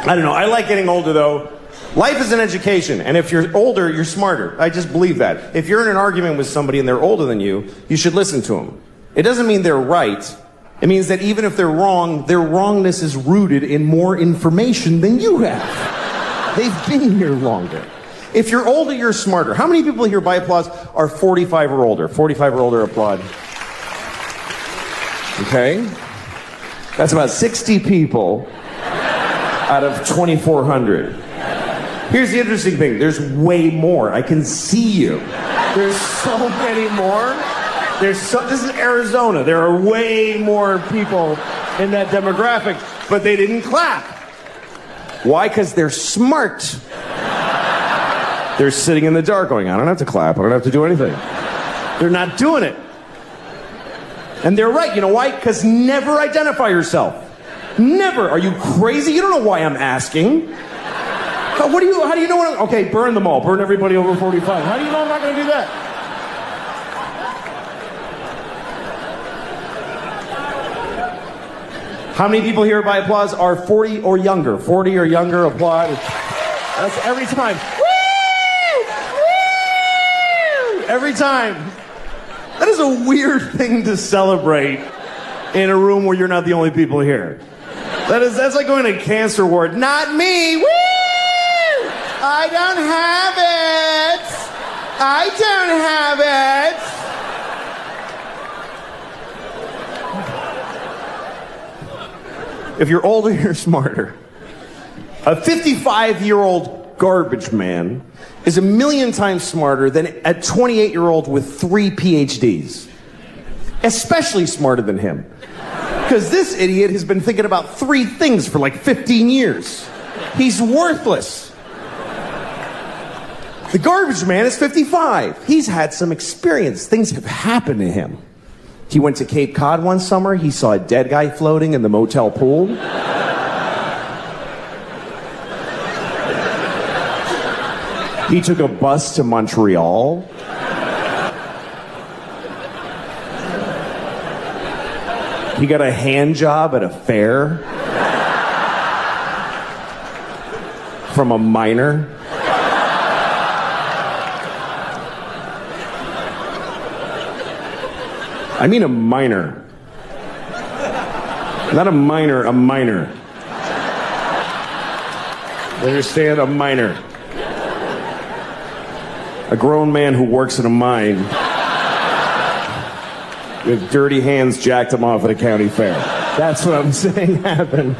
I don't know. I like getting older, though. Life is an education, and if you're older, you're smarter. I just believe that. If you're in an argument with somebody and they're older than you should listen to them. It doesn't mean they're right. It means that even if they're wrong, their wrongness is rooted in more information than you have. They've been here longer. If you're older, you're smarter. How many people here by applause are 45 or older? 45 or older, applaud. Okay. That's about 60 people out of 2,400. Here's the interesting thing. There's way more. I can see you. There's so many more. This is Arizona. There are way more people in that demographic, but they didn't clap. Why? Because they're smart. They're sitting in the dark going, I don't have to clap. I don't have to do anything. They're not doing it. And they're right. You know why? Because never identify yourself. Never. Are you crazy? You don't know why I'm asking. How do you know what I'm... Okay, burn them all. Burn everybody over 45. How do you know I'm not going to do that? How many people here by applause are 40 or younger? 40 or younger, applaud. That's every time. Woo! Woo! Every time. That is a weird thing to celebrate in a room where you're not the only people here. That's like going to a cancer ward. Not me. Woo! I don't have it. I don't have it. If you're older, you're smarter. A 55-year-old garbage man is 1,000,000 times smarter than a 28-year-old with 3 PhDs. Especially smarter than him. Because this idiot has been thinking about 3 things for like 15 years. He's worthless. The garbage man is 55. He's had some experience. Things have happened to him. He went to Cape Cod one summer. He saw a dead guy floating in the motel pool. He took a bus to Montreal. He got a hand job at a fair from a miner. I mean a minor. Not a minor, a minor. You understand? A minor. A grown man who works in a mine with dirty hands jacked him off at a county fair. That's what I'm saying happened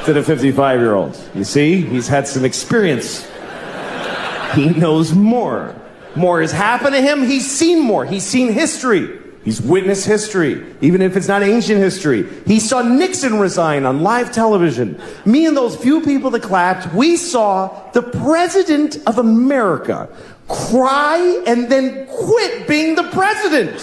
to the 55-year-old. You see? He's had some experience. He knows more. More has happened to him. He's seen more. He's seen history. He's witnessed history, even if it's not ancient history. He saw Nixon resign on live television. Me and those few people that clapped, we saw the President of America cry and then quit being the president.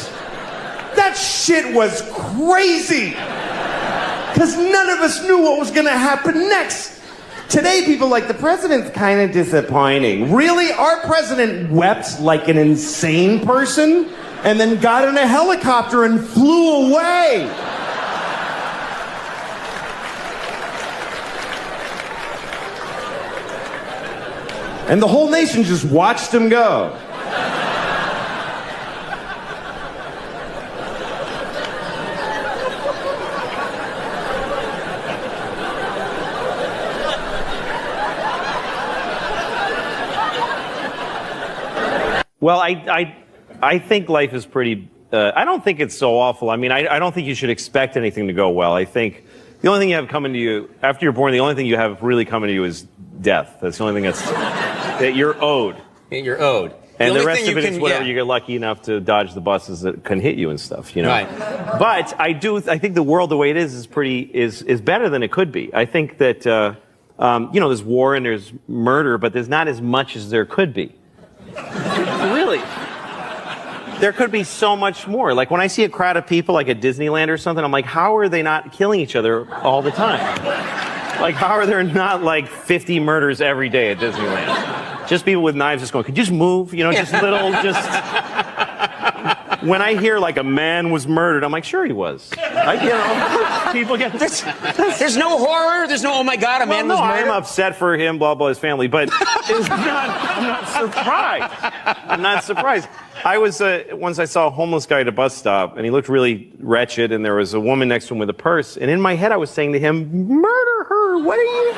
That shit was crazy. Because none of us knew what was going to happen next. Today, people like, the president's kind of disappointing. Really? Our president wept like an insane person? And then got in a helicopter and flew away. And the whole nation just watched him go. Well, I think life is pretty, I don't think it's so awful. I mean, I don't think you should expect anything to go well. I think the only thing you have coming to you, after you're born, the only thing you have really coming to you is death. That's the only thing that you're owed. You're owed. And the rest of it is whatever you get lucky enough to dodge the buses that can hit you and stuff, you know. Right. But I think the world the way it is better than it could be. I think that, you know, there's war and there's murder, but there's not as much as there could be. Really. There could be so much more. Like when I see a crowd of people like at Disneyland or something, I'm like, how are they not killing each other all the time? Like how are there not like 50 murders every day at Disneyland? Just people with knives just going, could you just move? You know, just little, just... when I hear like a man was murdered, I'm like, sure he was. People get There's no horror. There's no, oh my God, a man was murdered. I'm upset for him, blah blah, his family, but I'm not surprised. I'm not surprised. I was once I saw a homeless guy at a bus stop, and he looked really wretched, and there was a woman next to him with a purse, and in my head I was saying to him, murder her. What are you?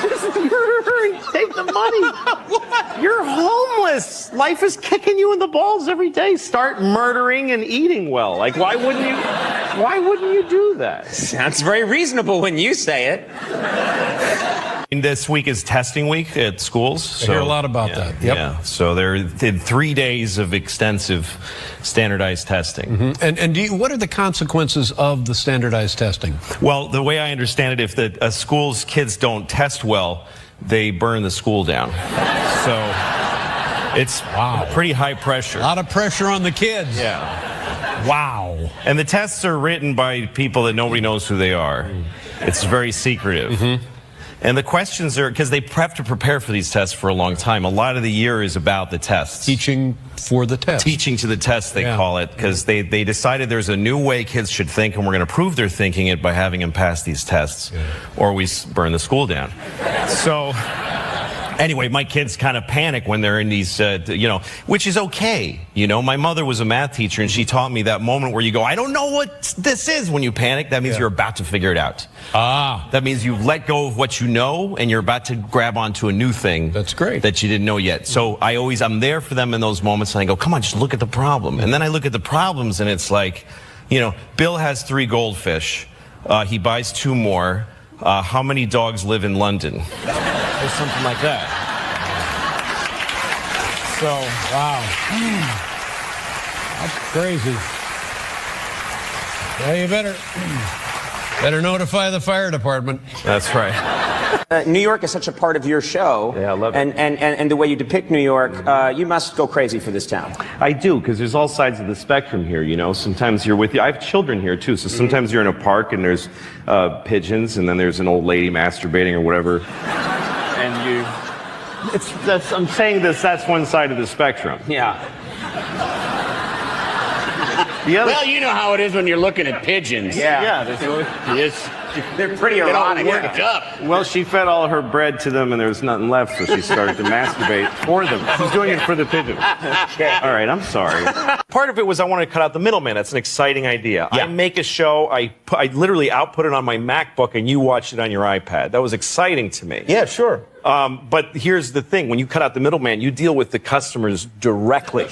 Just murder her and take the money. What? You're homeless. Life is kicking you in the balls every day. Start murdering and eating well. Like, why wouldn't you do that? Sounds very reasonable when you say it. This week is testing week at schools. So, I hear a lot about that. Yep. Yeah. So there did 3 days of extensive standardized testing. Mm-hmm. And what are the consequences of the standardized testing? Well, the way I understand it, if a school's kids don't test well, they burn the school down. So it's pretty high pressure. A lot of pressure on the kids. Yeah. Wow. And the tests are written by people that nobody knows who they are. It's very secretive. Mm-hmm. And the questions are, because they have to prepare for these tests for a long time. A lot of the year is about the tests. Teaching for the test. Teaching to the test, they call it, because they decided there's a new way kids should think, and we're going to prove they're thinking it by having them pass these tests, or we burn the school down. So anyway, my kids kind of panic when they're in these, which is okay. My mother was a math teacher, and she taught me that moment where you go, I don't know what this is when you panic. That means you're about to figure it out. That means you've let go of what you know, and you're about to grab onto a new thing. That's great. That you didn't know yet. So I'm there for them in those moments, and I go, come on, just look at the problem. And then I look at the problems, and it's like, Bill has 3 goldfish. He buys 2 more. How many dogs live in London? Or something like that. So, wow. That's crazy. Yeah, you better notify the fire department. That's right. New York is such a part of your show. Yeah, I love it. And the way you depict New York, you must go crazy for this town. I do, because there's all sides of the spectrum here, Sometimes you're I have children here, too, so sometimes you're in a park and there's pigeons, and then there's an old lady masturbating or whatever. And I'm saying that's one side of the spectrum. Yeah. Well, you know how it is when you're looking at pigeons. Yeah. They're pretty erotic. Worked up. Well, she fed all her bread to them, and there was nothing left, so she started to masturbate for them. She's doing it for the pigeons. Okay. All right, I'm sorry. Part of it was I wanted to cut out the middleman. That's an exciting idea. Yeah. I make a show. I literally output it on my MacBook, and you watch it on your iPad. That was exciting to me. Yeah, sure. But here's the thing. When you cut out the middleman, you deal with the customers directly.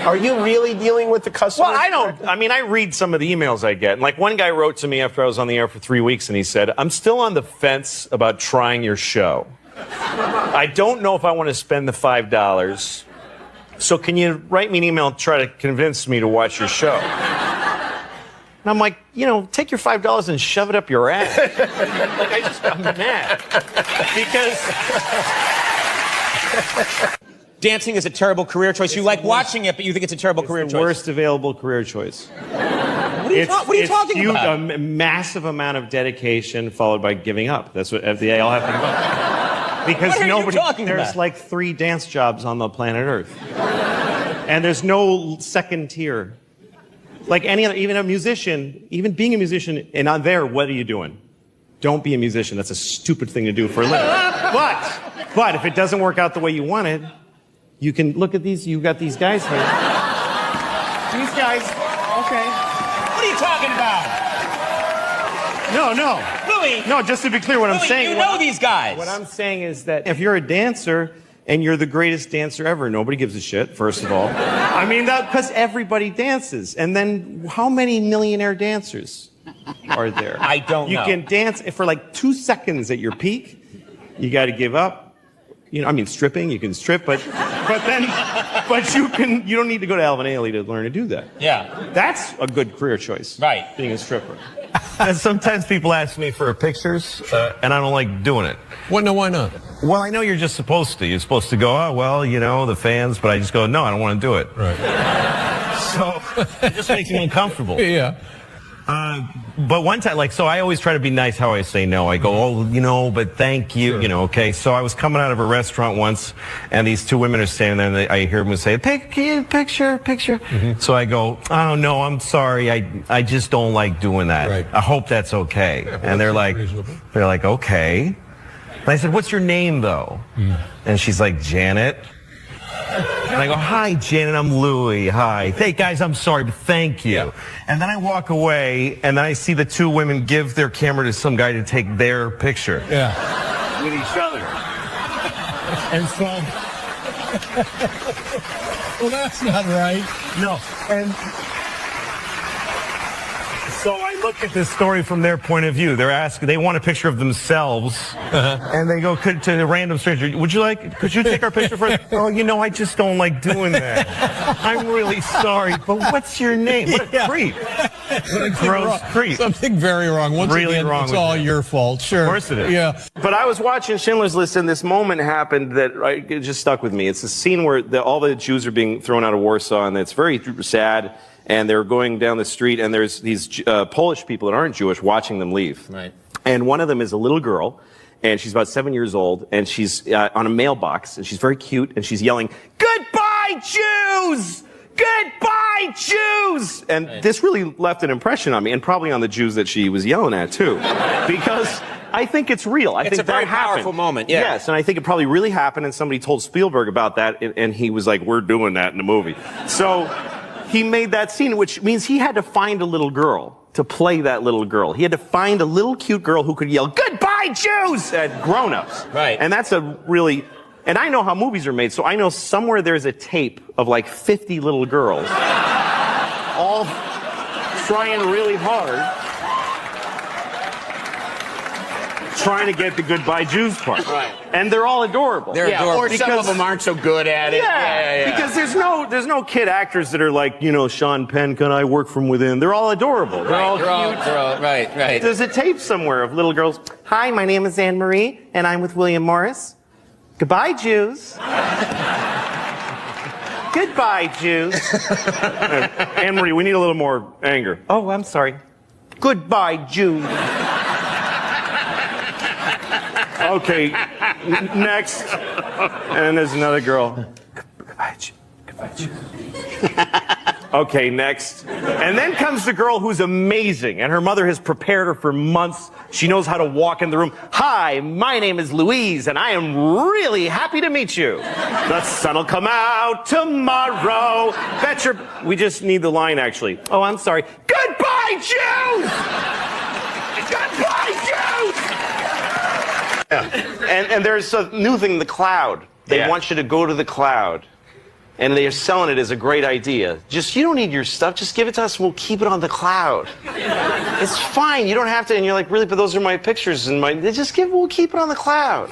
Are you really dealing with the customers? Well, I don't. I mean, I read some of the emails I get. And like one guy wrote to me after I was on the air for 3 weeks, and he said, I'm still on the fence about trying your show. I don't know if I want to spend the $5. So can you write me an email and try to convince me to watch your show? And I'm like, take your $5 and shove it up your ass. I'm mad. Because Dancing is a terrible career choice. You like watching it, but you think it's a terrible career choice. Worst available career choice. What are you talking about? A massive amount of dedication followed by giving up. That's what they all have to give up. Because there's like 3 dance jobs on the planet Earth. And there's no second tier. Like any other, even a musician, even being a musician, and on there, what are you doing? Don't be a musician. That's a stupid thing to do for a living. But if it doesn't work out the way you wanted, you can look at these. You've got these guys here. These guys. Okay. What are you talking about? No. Louis. No, just to be clear, what I'm saying. You know these guys. What I'm saying is that if you're a dancer and you're the greatest dancer ever, nobody gives a shit, first of all. I mean, because everybody dances. And then how many millionaire dancers are there? I don't know. You can dance for like 2 seconds at your peak. You got to give up. Stripping, you can strip, but you don't need to go to Alvin Ailey to learn to do that. Yeah. That's a good career choice. Right. Being a stripper. And sometimes people ask me for pictures, and I don't like doing it. Well, no, why not? Well, I know you're just supposed to. You're supposed to go, the fans, but I just go, no, I don't want to do it. Right. So it just makes me uncomfortable. Yeah. But one time, like, so I always try to be nice how I say no. I go, oh, you know, but thank you, you know, okay. So I was coming out of a restaurant once, and these two women are standing there, and I hear them say, picture. So I go, oh, no, I'm sorry. I just don't like doing that. Right. I hope that's okay. And they're like, okay. And I said, what's your name, though? And she's like, Janet. And I go, hi, Janet, I'm Louie. Hi. Hey, guys, I'm sorry, but thank you. Yeah. And then I walk away, and then I see the two women give their camera to some guy to take their picture. Yeah. With each other. And so... well, that's not right. No. And so I look at this story from their point of view. They want a picture of themselves, and they go to a random stranger. Could you take our picture for us? Oh, you know, I just don't like doing that. I'm really sorry, but what's your name? What a creep. What a gross creep. Something very wrong. Once really again, wrong. It's all your fault. Sure. Of course it is. Yeah. But I was watching Schindler's List, and this moment happened that it just stuck with me. It's a scene where all the Jews are being thrown out of Warsaw, and it's very sad. And they're going down the street, and there's these Polish people that aren't Jewish watching them leave. Right. And one of them is a little girl, and she's about 7 years old, and she's on a mailbox, and she's very cute, and she's yelling, "Goodbye, Jews! Goodbye, Jews!" And this really left an impression on me, and probably on the Jews that she was yelling at, too. Because I think it's real. I think a very powerful moment, yeah. Yes, and I think it probably really happened, and somebody told Spielberg about that, and he was like, we're doing that in the movie. So he made that scene, which means he had to find a little girl to play that little girl. He had to find a little cute girl who could yell, "Goodbye, Jews!" at grown-ups. Right. And that's a really... And I know how movies are made, so I know somewhere there's a tape of like 50 little girls all trying really hard, trying to get the "Goodbye, Jews" part. Right. And they're all adorable. They're adorable. Or some of them aren't so good at it. Yeah, because there's no kid actors that are like, you know, Sean Penn, can I work from within? They're all adorable. They're all cute. Right. There's a tape somewhere of little girls. Hi, my name is Anne Marie, and I'm with William Morris. Goodbye, Jews. Goodbye, Jews. Anne Marie, we need a little more anger. Oh, I'm sorry. Goodbye, Jews. Okay, next. And there's another girl. Goodbye, Jews. Okay, next. And then comes the girl who's amazing, and her mother has prepared her for months. She knows how to walk in the room. Hi, my name is Louise, and I am really happy to meet you. The sun will come out tomorrow. We just need the line, actually. Oh, I'm sorry. Goodbye, Jews! Goodbye, Jews! Yeah. And there's a new thing, the cloud. They want you to go to the cloud. And they're selling it as a great idea. You don't need your stuff. Just give it to us and we'll keep it on the cloud. It's fine. You don't have to. And you're like, really? But those are my pictures and we'll keep it on the cloud.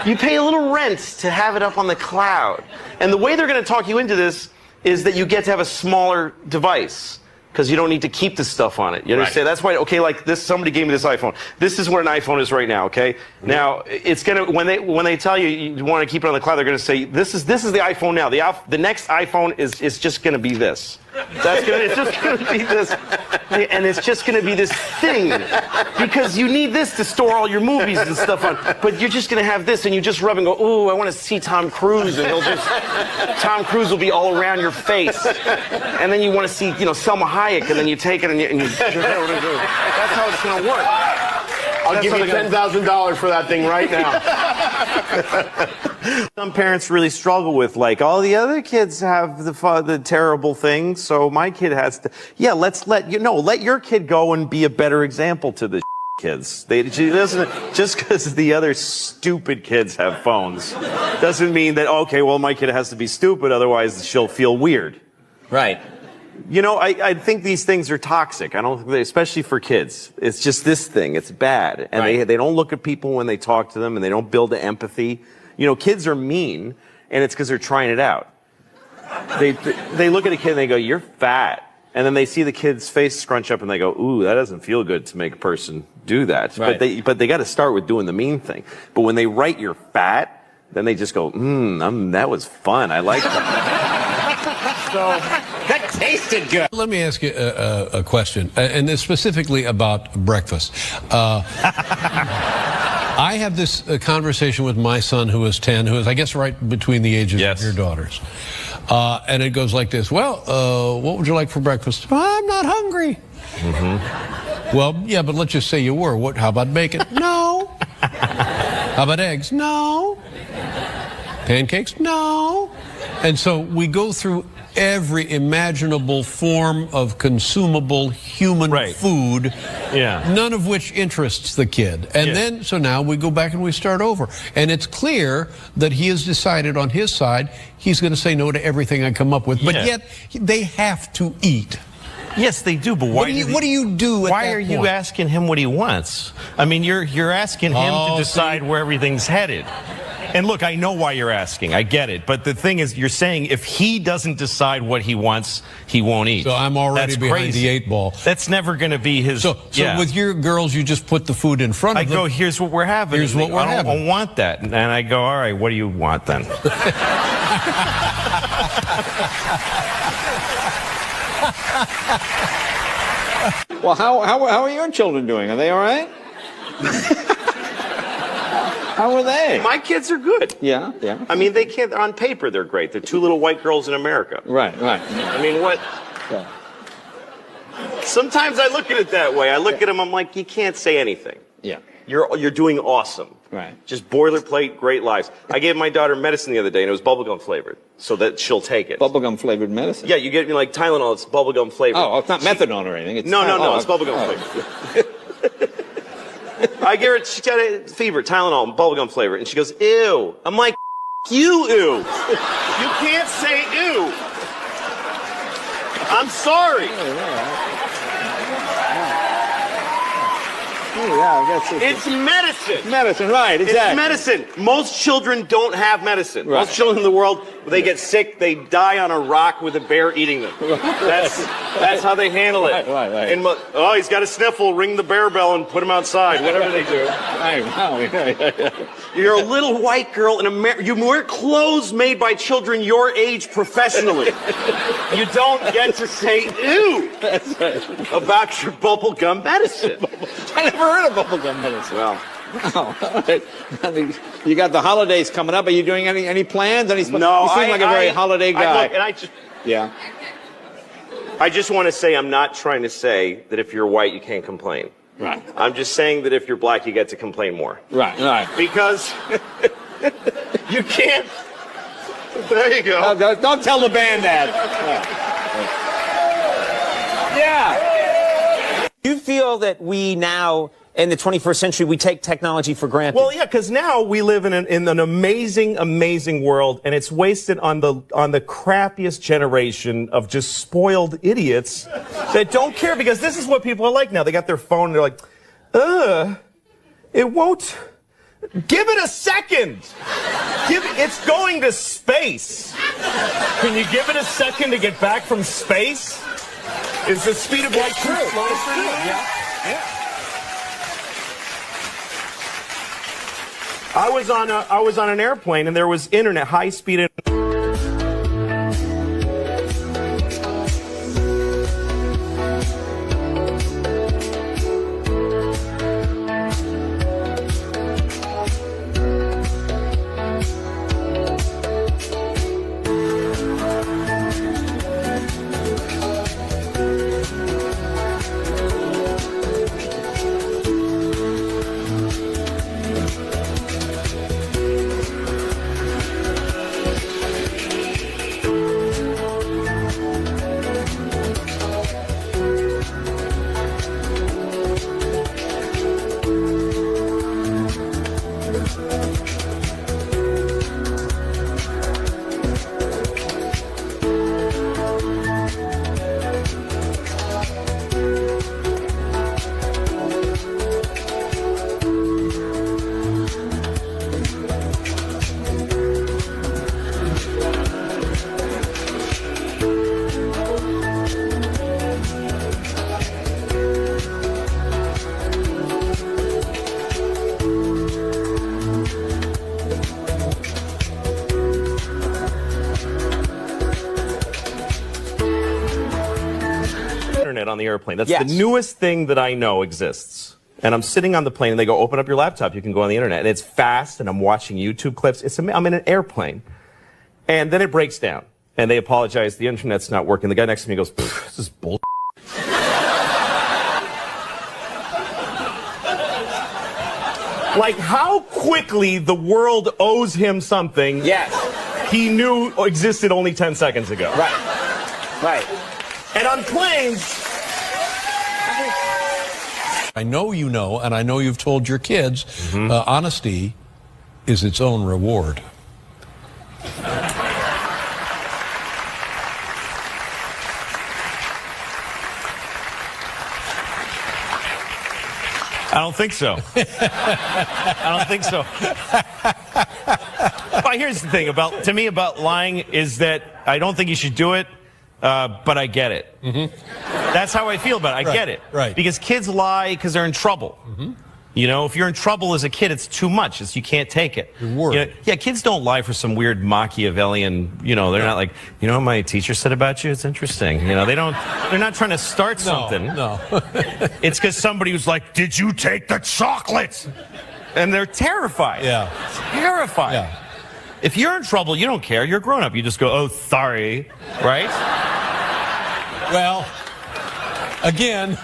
You pay a little rent to have it up on the cloud. And the way they're going to talk you into this is that you get to have a smaller device. Because you don't need to keep the stuff on it. You understand? Right. That's why, okay, like this, somebody gave me this iPhone. This is what an iPhone is right now, okay? Mm-hmm. Now, it's gonna, when they tell you you want to keep it on the cloud, they're gonna say, this is the iPhone now. The next iPhone is just gonna be this. It's just gonna be this. And it's just gonna be this thing. Because you need this to store all your movies and stuff on. But you're just gonna have this and you just rub and go, ooh, I want to see Tom Cruise. And Tom Cruise will be all around your face. And then you want to see, you know, Selma Hayek, and then you take it and you that's how it's going to work. I'll give you $10,000 for that thing right now. Some parents really struggle with, like, all the other kids have the terrible thing, so my kid has to. Yeah, let your kid go and be a better example to the kids. Just because the other stupid kids have phones doesn't mean that, okay, well, my kid has to be stupid, otherwise she'll feel weird. Right. You know, I think these things are toxic. I don't, especially for kids. It's just this thing. It's bad, and they don't look at people when they talk to them, and they don't build the empathy. You know, kids are mean, and it's because they're trying it out. They look at a kid and they go, "You're fat," and then they see the kid's face scrunch up, and they go, "Ooh, that doesn't feel good to make a person do that." Right. But they got to start with doing the mean thing. But when they write "you're fat," then they just go, that was fun. I like that. So that tasted good. Let me ask you a question, and it's specifically about breakfast. I have this conversation with my son, who is 10, who is, I guess, right between the ages of your daughters. And it goes like this. Well, what would you like for breakfast? I'm not hungry. Mm-hmm. Well, yeah, but let's just say you were. How about bacon? No. How about eggs? No. Pancakes? No. And so we go through every imaginable form of consumable human food, none of which interests the kid. And then, so now we go back and we start over. And it's clear that he has decided on his side he's going to say no to everything I come up with. But yet, they have to eat. Yes, they do, but why? What do you do at Why that are you point? asking him what he wants? I mean, you're asking him to decide where everything's headed. And look, I know why you're asking. I get it. But the thing is, you're saying if he doesn't decide what he wants, he won't eat. So I'm already That's behind crazy. the 8 ball. That's never going to be his... So with your girls, you just put the food in front of them. I go, here's what we're having. Here's what we're having. I don't want that. And I go, all right, what do you want then? Well, how are your children doing? Are they all right? How are they? My kids are good. Yeah. I mean, they can't, on paper, they're great. They're 2 little white girls in America. Right. I mean, what? Yeah. Sometimes I look at it that way. I look at them, I'm like, you can't say anything. Yeah. You're doing awesome. Right. Just boilerplate, great lives. I gave my daughter medicine the other day, and it was bubblegum flavored, so that she'll take it. Bubblegum flavored medicine? Yeah, you get me like Tylenol, it's bubblegum flavored. Oh, it's not methadone or anything. It's No, it's bubblegum flavored. I give her, she got a fever, Tylenol, bubblegum flavor, and she goes, ew. I'm like, you ew. You can't say ew. I'm sorry. It's medicine. Medicine, right, exactly. It's medicine. Most children don't have medicine. Right. Most children in the world, they get sick, they die on a rock with a bear eating them. That's how they handle it. Right. And, oh, he's got a sniffle, ring the bear bell and put him outside, whatever they do. You're a little white girl in America. You wear clothes made by children your age professionally. You don't get to say ew about your bubblegum medicine. I never heard of bubblegum medicine. Well, all right. You got the holidays coming up. Are you doing any plans? no, you seem like a very holiday guy. Yeah. I just want to say I'm not trying to say that if you're white you can't complain. Right. I'm just saying that if you're black you get to complain more. Right. Because you can't. There you go. Don't tell the band that. Yeah. Do you feel that we now, in the 21st century, we take technology for granted? Well, yeah, because now we live in an amazing, amazing world, and it's wasted on the crappiest generation of just spoiled idiots that don't care, because this is what people are like now. They got their phone, and they're like, it won't. Give it a second. It's going to space. Can you give it a second to get back from space? Is the speed of light too slow for you? Yeah. I was on an airplane and there was internet, high speed internet. the airplane. That's Yes. the newest thing that I know exists. And I'm sitting on the plane, and they go, open up your laptop. You can go on the internet. And it's fast, and I'm watching YouTube clips. I'm in an airplane. And then it breaks down. And they apologize. The internet's not working. The guy next to me goes, this is bull. Like how quickly the world owes him something he knew existed only 10 seconds ago. Right. And on planes... I know you know, and I know you've told your kids, honesty is its own reward. I don't think so. I don't think so. Well, here's the thing about lying is that I don't think you should do it, but I get it. That's how I feel about it. I get it. Right. Because kids lie because they're in trouble. You know, if you're in trouble as a kid, it's too much. You can't take it. You're worried. You know, yeah, kids don't lie for some weird Machiavellian, they're not like, what my teacher said about you? It's interesting. They're not trying to start something. No. It's because somebody was like, did you take the chocolate? And they're terrified. Yeah. Terrified. Yeah. If you're in trouble, you don't care. You're a grown up. You just go, oh, sorry. Right? Well, again,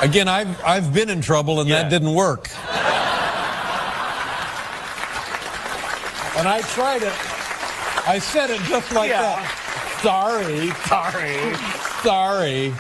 I've been in trouble, and that didn't work. And I tried it. I said it just like that. Sorry.